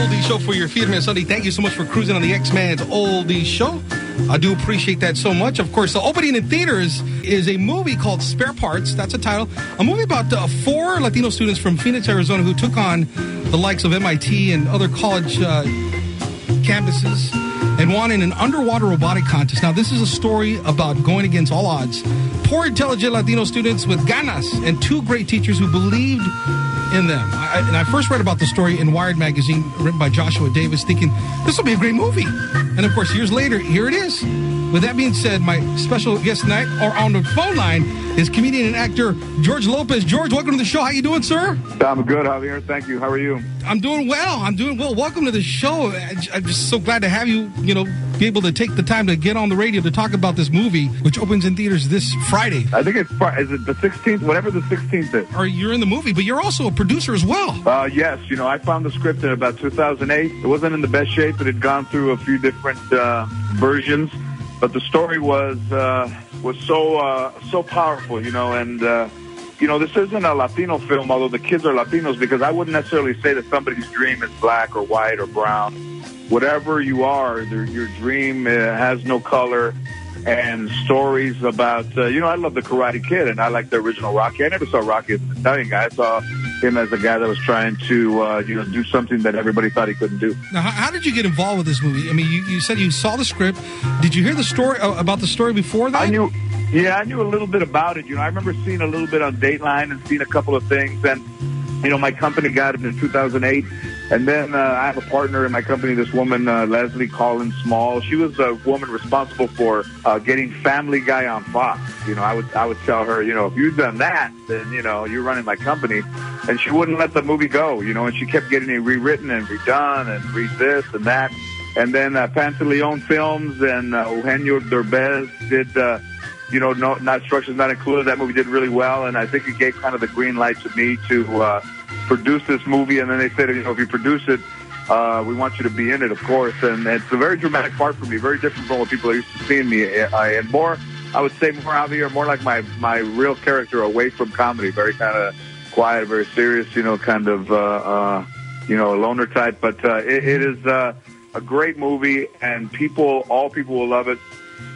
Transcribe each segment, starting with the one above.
Oldie Show for your Theater Man Sunday. Thank you so much for cruising on the X-Man's Oldie Show. I do appreciate that so much. Of course, the opening in theaters is a movie called Spare Parts. That's a title. A movie about 4 Latino students from Phoenix, Arizona, who took on the likes of MIT and other college campuses and won in an underwater robotic contest. Now, this is a story about going against all odds. Poor, intelligent Latino students with ganas and 2 great teachers who believed in them. I first read about the story in Wired magazine, written by Joshua Davis, thinking this will be a great movie. And of course, years later, here it is. With that being said, my special guest tonight, or on the phone line, is comedian and actor George Lopez. George, welcome to the show. How you doing, sir? I'm good, Javier. Thank you. How are you? I'm doing well. Welcome to the show. I'm just so glad to have you, be able to take the time to get on the radio to talk about this movie, which opens in theaters this Friday. I think is it the 16th? Whatever the 16th is. Or you're in the movie, but you're also a producer as well. Yes. I found the script in about 2008. It wasn't in the best shape. It had gone through a few different versions. But the story was so powerful, and this isn't a Latino film, although the kids are Latinos, because I wouldn't necessarily say that somebody's dream is black or white or brown. Whatever you are, your dream has no color. And stories about, I love the Karate Kid, and I like the original Rocky. I never saw Rocky as an Italian guy. I saw him as a guy that was trying to, do something that everybody thought he couldn't do. Now, how did you get involved with this movie? I mean, you said you saw the script. Did you hear the story about the story before that? I knew a little bit about it. I remember seeing a little bit on Dateline and seeing a couple of things. And, my company got it in 2008. And then I have a partner in my company, this woman, Leslie Collins Small. She was a woman responsible for getting Family Guy on Fox. I would tell her, if you've done that, then, you're running my company. And she wouldn't let the movie go, and she kept getting it rewritten and redone and read this and that. And then Pantaleon Films and Eugenio Derbez did, Not Structures Not Included. That movie did really well, and I think it gave kind of the green light to me to produce this movie. And then they said, if you produce it, we want you to be in it, of course. And it's a very dramatic part for me, very different from what people are used to seeing me. And more, I would say more Javier, more like my real character away from comedy, very kind of quiet, very serious, kind of, a loner type. But it is a great movie, and all people will love it.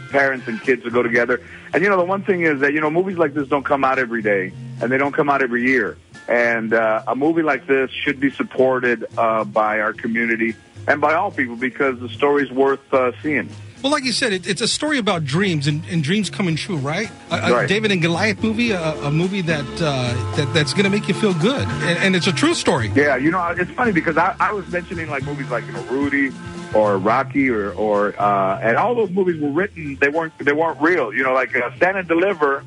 Parents and kids will go together. And, the one thing is that, movies like this don't come out every day, and they don't come out every year. And a movie like this should be supported by our community and by all people, because the story's worth seeing. Well, like you said, it's a story about dreams and dreams coming true, right? Right. A David and Goliath movie, a movie that's going to make you feel good, and it's a true story. Yeah, it's funny because I was mentioning like movies like Rudy or Rocky or and all those movies were written. They weren't real. Like Stand and Deliver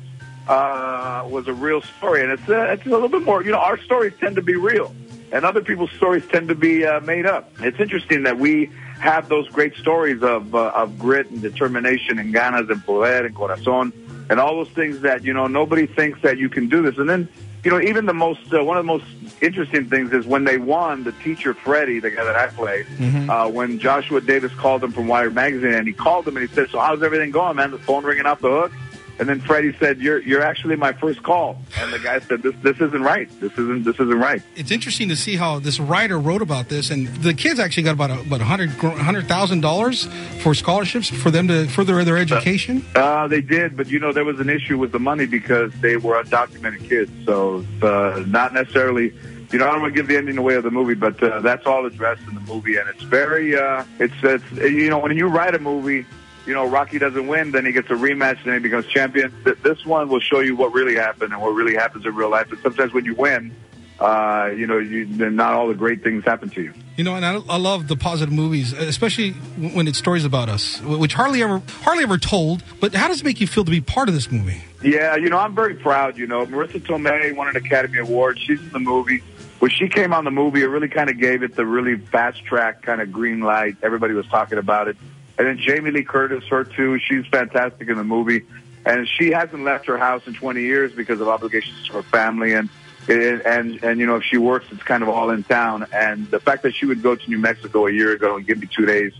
was a real story, and it's a little bit more. Our stories tend to be real, and other people's stories tend to be made up. It's interesting that we have those great stories of grit and determination and ganas and poder and corazón and all those things that, nobody thinks that you can do this. And then, even the most, one of the most interesting things is when they won, the teacher, Freddie, the guy that I played, when Joshua Davis called him from Wired Magazine, and he called him and he said, "So how's everything going, man? The phone ringing off the hook?" And then Freddie said, "You're actually my first call." And the guy said, "This isn't right. This isn't right." It's interesting to see how this writer wrote about this, and the kids actually got about $100,000 for scholarships for them to further their education. They did, but there was an issue with the money because they were undocumented kids, so not necessarily. I don't want to give the ending away of the movie, but that's all addressed in the movie, and it's very. It's when you write a movie. Rocky doesn't win, then he gets a rematch, then he becomes champion. This one will show you what really happened and what really happens in real life. And sometimes when you win, then not all the great things happen to you. And I love the positive movies, especially when it's stories about us, which hardly ever told. But how does it make you feel to be part of this movie? Yeah, I'm very proud. Marissa Tomei won an Academy Award. She's in the movie. When she came on the movie, it really kind of gave it the really fast track kind of green light. Everybody was talking about it. And then Jamie Lee Curtis, her too, she's fantastic in the movie. And she hasn't left her house in 20 years because of obligations to her family. And if she works, it's kind of all in town. And the fact that she would go to New Mexico a year ago and give me 2 days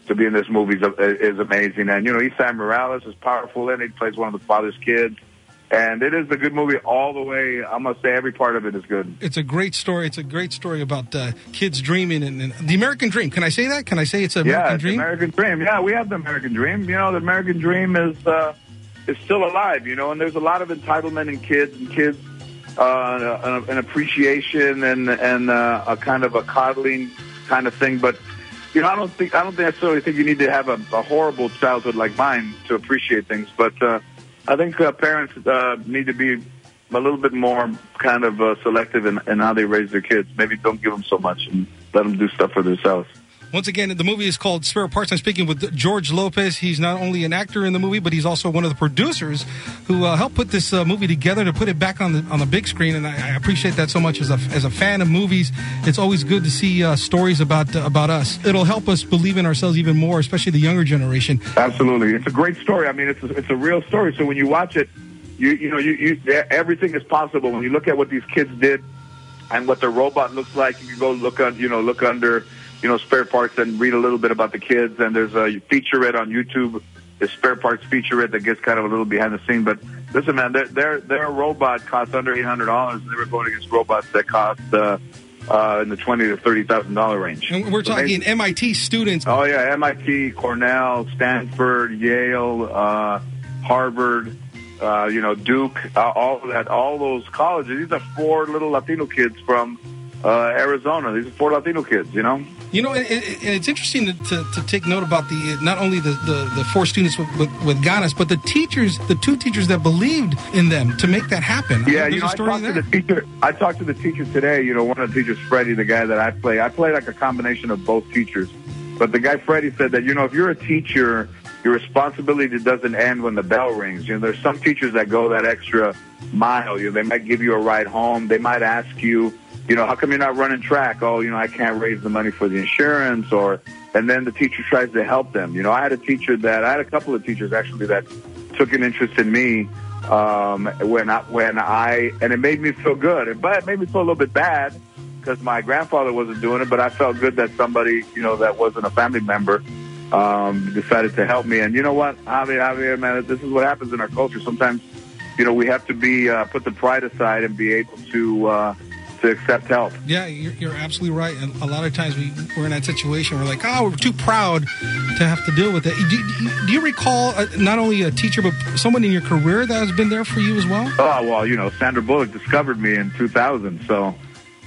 to be in this movie is amazing. And, Isai Morales is powerful in it. He plays one of the father's kids. And it is a good movie all the way. I must say every part of it is good. It's a great story. It's a great story about kids dreaming and the American dream. Can I say that? Can I say it's an American dream? Yeah, American dream. Yeah, we have the American dream. You know, the American dream is still alive, you know, and there's a lot of entitlement in kids an appreciation and a kind of a coddling kind of thing. But, you know, I don't necessarily think you need to have a horrible childhood like mine to appreciate things. But I think parents need to be a little bit more kind of selective in how they raise their kids. Maybe don't give them so much and let them do stuff for themselves. Once again, the movie is called Spare Parts. I'm speaking with George Lopez. He's not only an actor in the movie, but he's also one of the producers who helped put this movie together to put it back on the big screen. And I appreciate that so much as a fan of movies. It's always good to see stories about us. It'll help us believe in ourselves even more, especially the younger generation. Absolutely, it's a great story. I mean, it's a real story. So when you watch it, you know everything is possible. When you look at what these kids did and what their robot looks like, you can go look under. Spare Parts and read a little bit about the kids. And there's a featurette on YouTube, the Spare Parts featurette that gets kind of a little behind the scene. But listen, man, their robot costs under $800. They were going against robots that cost in the $20,000 to $30,000 range. And we're talking MIT students. Oh yeah, MIT, Cornell, Stanford, Yale, Harvard. Duke, all those colleges. These are 4 little Latino kids from Arizona. These are 4 Latino kids, you know. You know, and it's interesting to take note about not only the 4 students with Ganas, but the 2 teachers that believed in them to make that happen. Yeah, I talked to the teacher. I talked to the teacher today. You know, one of the teachers, Freddie, the guy that I play like a combination of both teachers. But the guy Freddie said that, you know, if you're a teacher, your responsibility doesn't end when the bell rings. You know, there's some teachers that go that extra mile. You know, they might give you a ride home. They might ask you, you know, how come you're not running track? Oh, you know, I can't raise the money for the insurance. And then the teacher tries to help them. You know, I had a couple of teachers actually that took an interest in me and it made me feel good. But it made me feel a little bit bad because my grandfather wasn't doing it, but I felt good that somebody, you know, that wasn't a family member decided to help me. And you know what, Javier, man, this is what happens in our culture. Sometimes, you know, we have to be put the pride aside and be able to accept help. Yeah, you're absolutely right. And a lot of times we're in that situation. We're like, we're too proud to have to deal with it. Do you recall not only a teacher, but someone in your career that has been there for you as well? Oh, well, you know, Sandra Bullock discovered me in 2000. So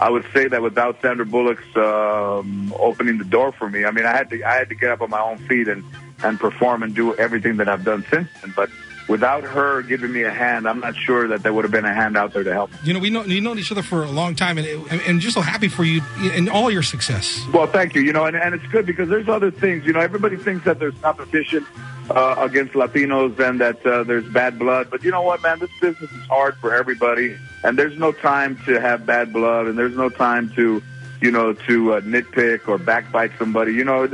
I would say that without Sandra Bullock's opening the door for me, I mean, I had to get up on my own feet and perform and do everything that I've done since then. But without her giving me a hand, I'm not sure that there would have been a hand out there to help. You know, we've known each other for a long time, and just so happy for you and all your success. Well, thank you. You know, and it's good because there's other things. You know, everybody thinks that there's competition against Latinos and that there's bad blood. But you know what, man? This business is hard for everybody, and there's no time to have bad blood, and there's no time to nitpick or backbite somebody. You know,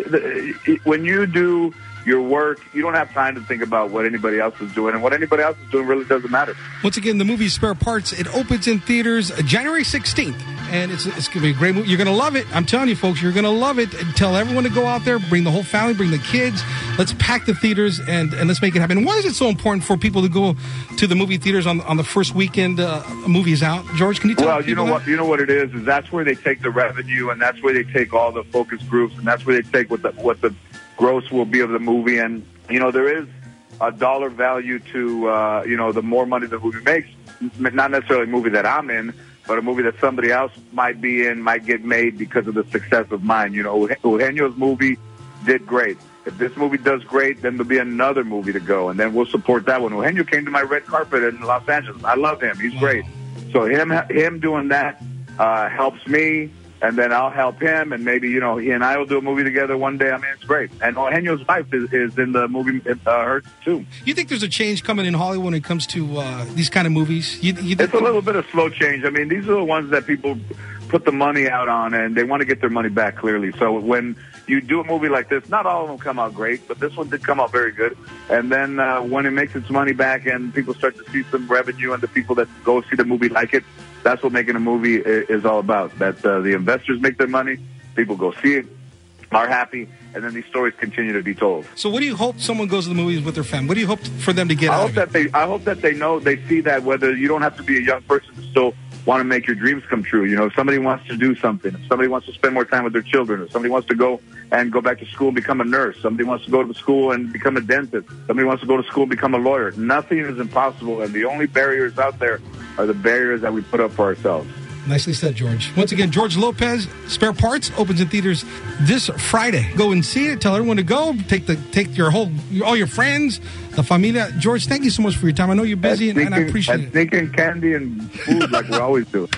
when you do your work, you don't have time to think about what anybody else is doing, and what anybody else is doing really doesn't matter. Once again, the movie Spare Parts, it opens in theaters January 16th, and it's going to be a great movie. You're going to love it. I'm telling you, folks, you're going to love it. Tell everyone to go out there, bring the whole family, bring the kids. Let's pack the theaters, and let's make it happen. Why is it so important for people to go to the movie theaters on the first weekend a movie is out? George, can you tell people that? You know what it is that's where they take the revenue, and that's where they take all the focus groups, and that's where they take what the gross will be of the movie. And you know, there is a dollar value to the more money the movie makes, not necessarily a movie that I'm in, but a movie that somebody else might be in might get made because of the success of mine. You know, Eugenio's movie did great. If this movie does great, then there'll be another movie to go, and then we'll support that one. Eugenio came to my red carpet in Los Angeles. I love him. He's great. So him doing that helps me. And then I'll help him, and maybe, you know, he and I will do a movie together one day. I mean, it's great. And Eugenio's wife is in the movie, her too. You think there's a change coming in Hollywood when it comes to these kind of movies? It's a little bit of slow change. I mean, these are the ones that people put the money out on, and they want to get their money back, clearly. So when you do a movie like this, not all of them come out great, but this one did come out very good. And then when it makes its money back and people start to see some revenue and the people that go see the movie like it, that's what making a movie is all about. That the investors make their money, people go see it, are happy, and then these stories continue to be told. So what do you hope someone goes to the movies with their family? What do you hope for them to get out of it? I hope that they know, they see that whether you don't have to be a young person to still want to make your dreams come true. You know, if somebody wants to do something, if somebody wants to spend more time with their children, if somebody wants to go back to school and become a nurse, somebody wants to go to school and become a dentist, somebody wants to go to school and become a lawyer, nothing is impossible, and the only barriers out there are the barriers that we put up for ourselves. Nicely said, George. Once again, George Lopez, Spare Parts, opens in theaters this Friday. Go and see it. Tell everyone to go. Take all your friends, the familia. George, thank you so much for your time. I know you're busy, and I appreciate it. And thinking candy and food like we always do.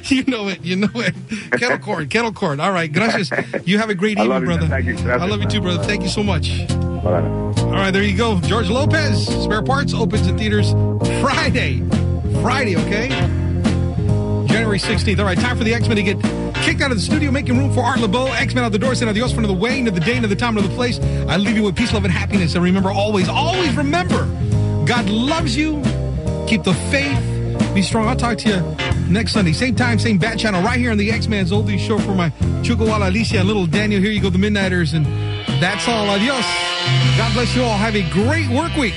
You know it. Kettle corn. All right, gracias. You have a great evening, brother. Thank you. I love you too, brother. Thank you so much. Bye. All right, there you go. George Lopez, Spare Parts, opens in theaters Friday, okay? January 16th. All right, time for the X-Men to get kicked out of the studio, making room for Art LeBeau. X-Men out the door, saying adios for another way, another day, another time, another place. I leave you with peace, love, and happiness. And remember, always remember, God loves you. Keep the faith. Be strong. I'll talk to you next Sunday. Same time, same bat channel, right here on the X-Man's Oldies Show for my Chukwuala Alicia and little Daniel. Here you go, the Midnighters. And that's all. Adios. God bless you all. Have a great work week.